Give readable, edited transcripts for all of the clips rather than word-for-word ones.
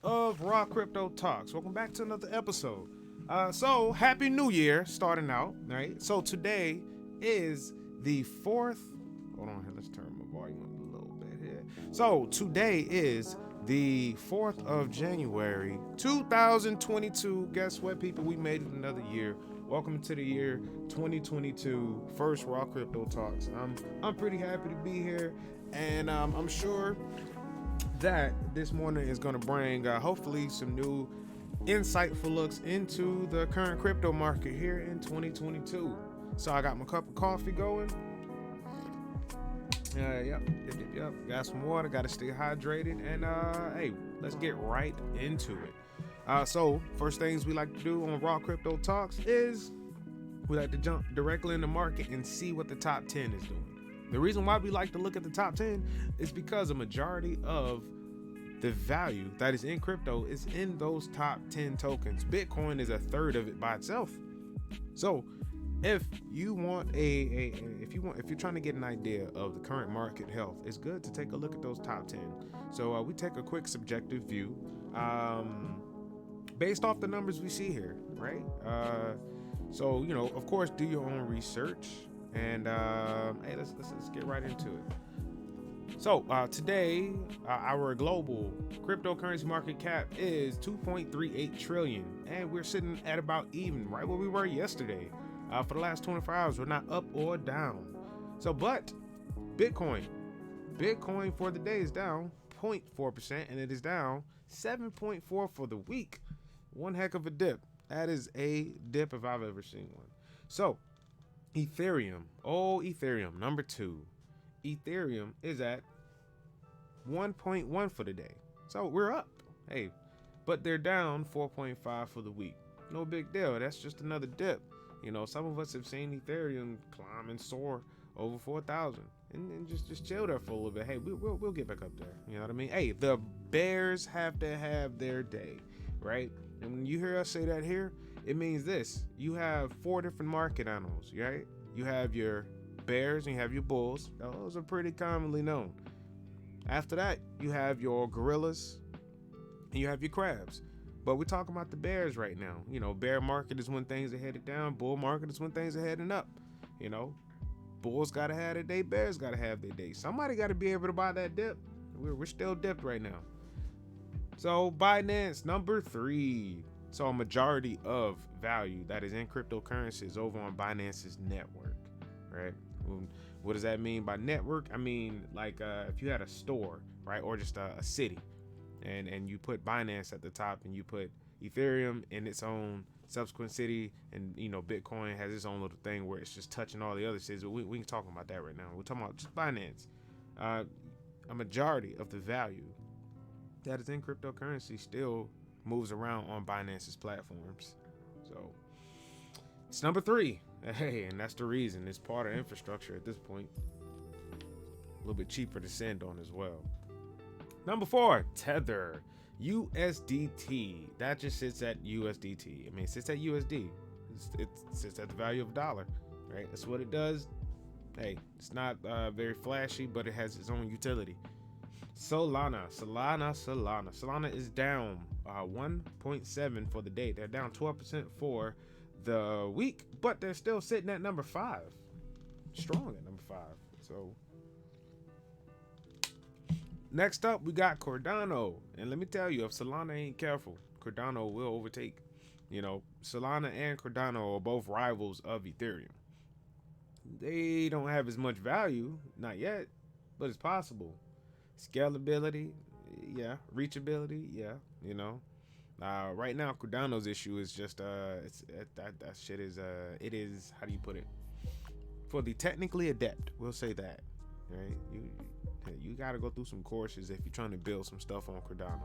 of Raw Crypto Talks. Welcome back to another episode. So happy New Year, starting out, right? So today is the 4th. Hold on here, let's turn my volume up a little bit here. So today is the 4th of January, 2022. Guess what, people? We made it another year. Welcome to the year 2022, first Raw Crypto Talks. I'm pretty happy to be here, and I'm sure that this morning is going to bring hopefully some new insightful looks into the current crypto market here in 2022. So I got my cup of coffee going. Yep. Got some water. Got to stay hydrated. And hey, let's get right into it. So first things we like to do on Raw Crypto Talks is we like to jump directly in the market and see what the top 10 is doing. The reason why we like to look at the top 10 is because a majority of the value that is in crypto is in those top 10 tokens. Bitcoin is a third of it by itself. So if you want if you're trying to get an idea of the current market health, it's good to take a look at those top 10. So we take a quick subjective view based off the numbers we see here, right? So, you know, of course, do your own research. And hey, let's get right into it. So today, our global cryptocurrency market cap is 2.38 trillion, and we're sitting at about even, right where we were yesterday. For the last 24 hours, we're not up or down. So, but Bitcoin for the day is down 0.4%, and it is down 7.4 for the week. One heck of a dip. That is a dip if I've ever seen one. So Ethereum, number 2. Ethereum is at 1.1 for the day. So we're up. Hey, but they're down 4.5 for the week. No big deal. That's just another dip. You know, some of us have seen Ethereum climb and soar over 4,000 and just chill there for a little bit. Hey, we'll get back up there. You know what I mean? Hey, the bears have to have their day, right? And when you hear us say that here, it means this. You have 4 different market animals, right? You have your bears and you have your bulls. Those are pretty commonly known. After that, you have your gorillas and you have your crabs. But we're talking about the bears right now. You know, bear market is when things are headed down. Bull market is when things are heading up. You know, bulls got to have their day. Bears got to have their day. Somebody got to be able to buy that dip. We're still dipped right now. So Binance, number 3. So a majority of value that is in cryptocurrency is over on Binance's network, right? What does that mean by network? I mean, like if you had a store, right, or just a city, and you put Binance at the top and you put Ethereum in its own subsequent city, and you know Bitcoin has its own little thing where it's just touching all the other cities. But we can talk about that right now. We're talking about just Binance. A majority of the value that is in cryptocurrency still moves around on Binance's platforms. So it's number 3. Hey, and that's the reason it's part of infrastructure at this point. A little bit cheaper to send on as well. Number 4, Tether, USDT. That just sits at USDT. I mean, it sits at USD. It sits at the value of $1, right? That's what it does. Hey, it's not very flashy, but it has its own utility. Solana is down 1.7 for the day. They're down 12% for the week, but they're still sitting at number 5. Strong at number 5. So next up, we got Cordano. And let me tell you, if Solana ain't careful, Cordano will overtake. You know, Solana and Cordano are both rivals of Ethereum. They don't have as much value, not yet, but it's possible. Scalability, yeah. Reachability, yeah. You know, right now Cordano's issue is just that shit is it is, how do you put it, for the technically adept, we'll say that, right? You got to go through some courses if you're trying to build some stuff on Cordano,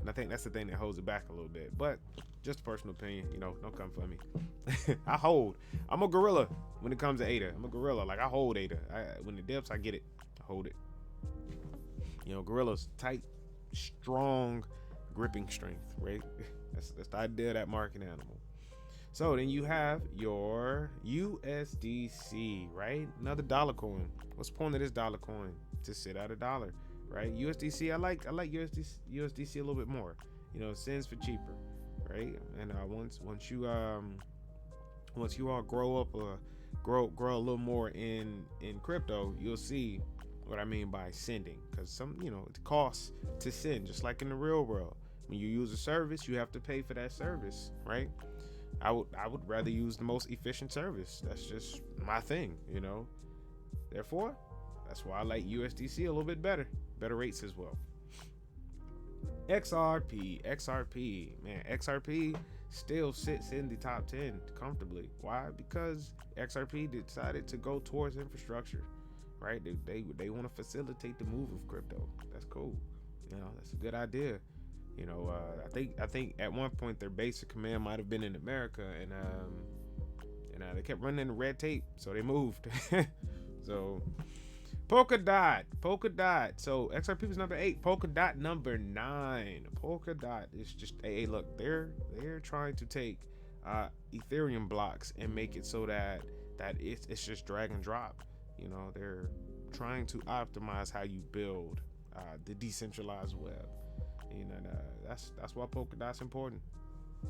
and I think that's the thing that holds it back a little bit. But just a personal opinion, you know, don't come for me. I'm a gorilla when it comes to ADA. I'm a gorilla. Like, I hold ADA. When it dips, I get it. I hold it. You know, gorillas, tight, strong, gripping strength, right? That's the idea of that market animal. So then you have your USDC, right? Another dollar coin. What's the point of this dollar coin? To sit at $1, right? USDC, I like USDC a little bit more. You know, it sends for cheaper, right? And once you all grow up grow a little more in crypto, you'll see what I mean by sending, because some, you know, it costs to send, just like in the real world. When you use a service, you have to pay for that service, right? I would rather use the most efficient service. That's just my thing, you know. Therefore, that's why I like USDC a little bit better rates as well. XRP, man, XRP still sits in the top 10 comfortably. Why? Because XRP decided to go towards infrastructure, right? They want to facilitate the move of crypto. That's cool. You know, that's a good idea. You know, I think at one point their base of command might have been in America, and they kept running into red tape, so they moved. So Polkadot. So XRP was number 8. Polkadot number 9. Polkadot is just, hey, look, they're trying to take Ethereum blocks and make it so that it's just drag and drop. You know, they're trying to optimize how you build the decentralized web. You know, that's why Polkadot's important.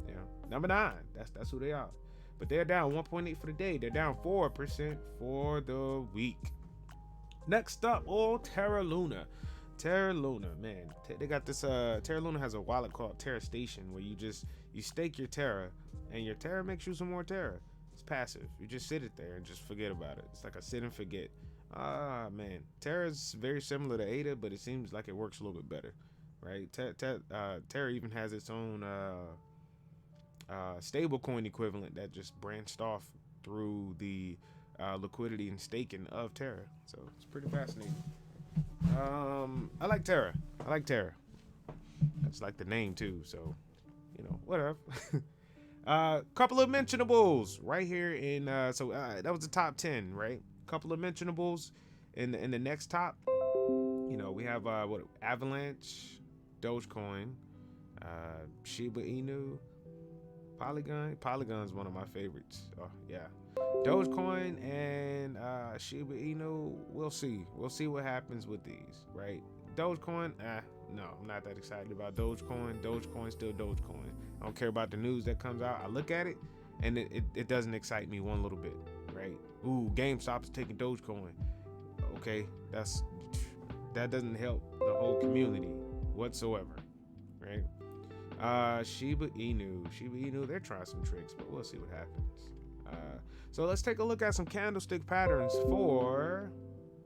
You know, number 9. That's who they are. But they're down 1.8 for the day. They're down 4% for the week. Next up, Terra Luna. Terra Luna, man, they got this. Terra Luna has a wallet called Terra Station, where you stake your Terra, and your Terra makes you some more Terra. It's passive. You just sit it there and just forget about it. It's like a sit and forget. Man, Terra's very similar to ADA, but it seems like it works a little bit better, right? Terra even has its own stablecoin equivalent that just branched off through the liquidity and staking of Terra. So it's pretty fascinating. I like Terra. That's like the name too. So, you know, whatever. Couple of mentionables right here in. That was the top 10, right? Couple of mentionables in the next top. You know, we have Avalanche, Dogecoin, Shiba Inu, Polygon. Polygon's one of my favorites. Oh yeah. Dogecoin and Shiba Inu, we'll see what happens with these, right? Dogecoin, no, I'm not that excited about Dogecoin. Dogecoin's still Dogecoin. I don't care about the news that comes out. I look at it and it doesn't excite me one little bit, right? Ooh, GameStop is taking Dogecoin. Okay, that doesn't help the whole community whatsoever, right? Shiba Inu, they're trying some tricks, but we'll see what happens. So let's take a look at some candlestick patterns for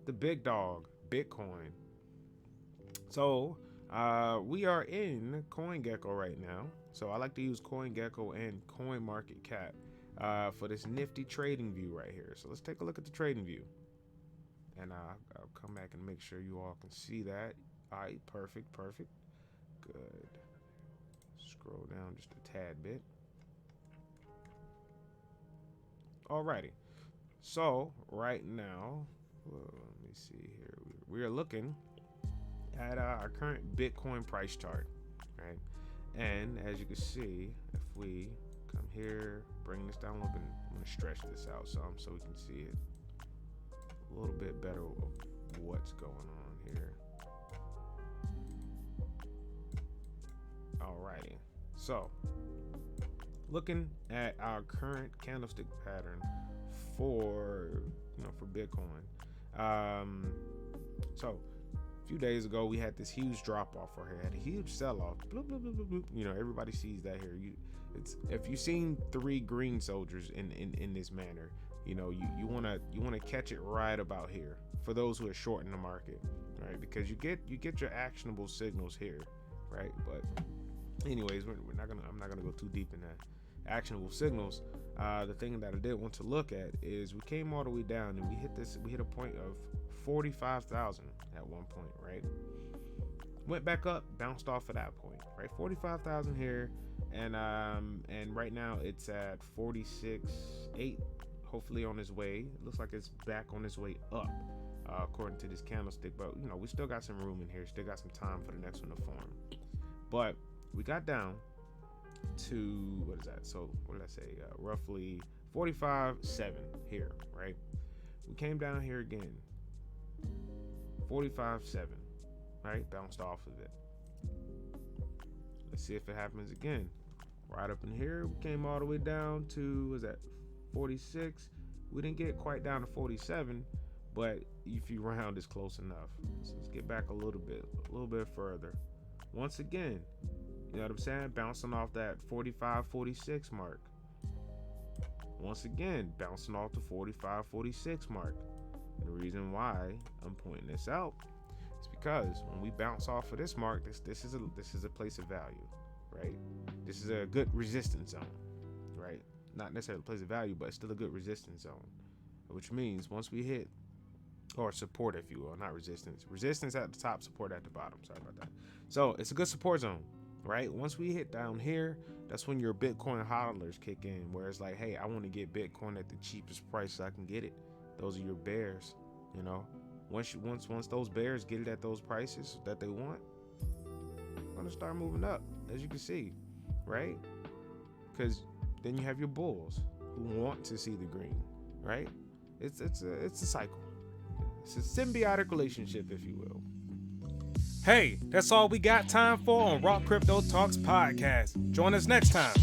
the big dog, Bitcoin. So we are in CoinGecko right now. So I like to use CoinGecko and CoinMarketCap for this nifty trading view right here. So let's take a look at the trading view. And I'll come back and make sure you all can see that. All right, perfect. Good. Scroll down just a tad bit. Alrighty, so right now, let me see here. We are looking at our current Bitcoin price chart, right? And as you can see, if we come here, bring this down a little bit, I'm gonna stretch this out some so we can see it a little bit better of what's going on here. Alrighty, so looking at our current candlestick pattern for Bitcoin. So a few days ago we had this huge drop off right here, had a huge sell off. You know, everybody sees that here. If you've seen 3 green soldiers in this manner, you know, you wanna catch it right about here for those who are short in the market, right? Because you get your actionable signals here, right? But anyways, I'm not gonna go too deep in that. Actionable signals. The thing that I did want to look at is we came all the way down and we hit a point of 45,000 at one point, right? Went back up, bounced off of that point, right? 45,000 here, and right now it's at 46.8, hopefully on its way. It looks like it's back on its way up, according to this candlestick, but you know, we still got some room in here, still got some time for the next one to form. But we got down to, what is that? So what did I say? Roughly 45.7 here, right? We came down here again, 45.7. right? Bounced off of it. Let's see if it happens again. Right up in here, we came all the way down to, was that 46? We didn't get quite down to 47, but if you round, it's close enough. So let's get back a little bit further. Once again, you know what I'm saying? Bouncing off that 45, 46 mark. Once again, bouncing off the 45, 46 mark. And the reason why I'm pointing this out is because when we bounce off of this mark, this is a place of value, right? This is a good resistance zone, right? Not necessarily a place of value, but it's still a good resistance zone, which means once we hit, or support, if you will, not resistance. Resistance at the top, support at the bottom. Sorry about that. So it's a good support zone, right? Once we hit down here, that's when your Bitcoin hodlers kick in, where it's like, hey, I want to get Bitcoin at the cheapest price I can get it. Those are your bears, you know. Once those bears get it at those prices that they want, they're gonna start moving up, as you can see, right? Because then you have your bulls who want to see the green, right? It's a cycle. It's a symbiotic relationship, if you will. Hey, that's all we got time for on Raw Crypto Talks podcast. Join us next time.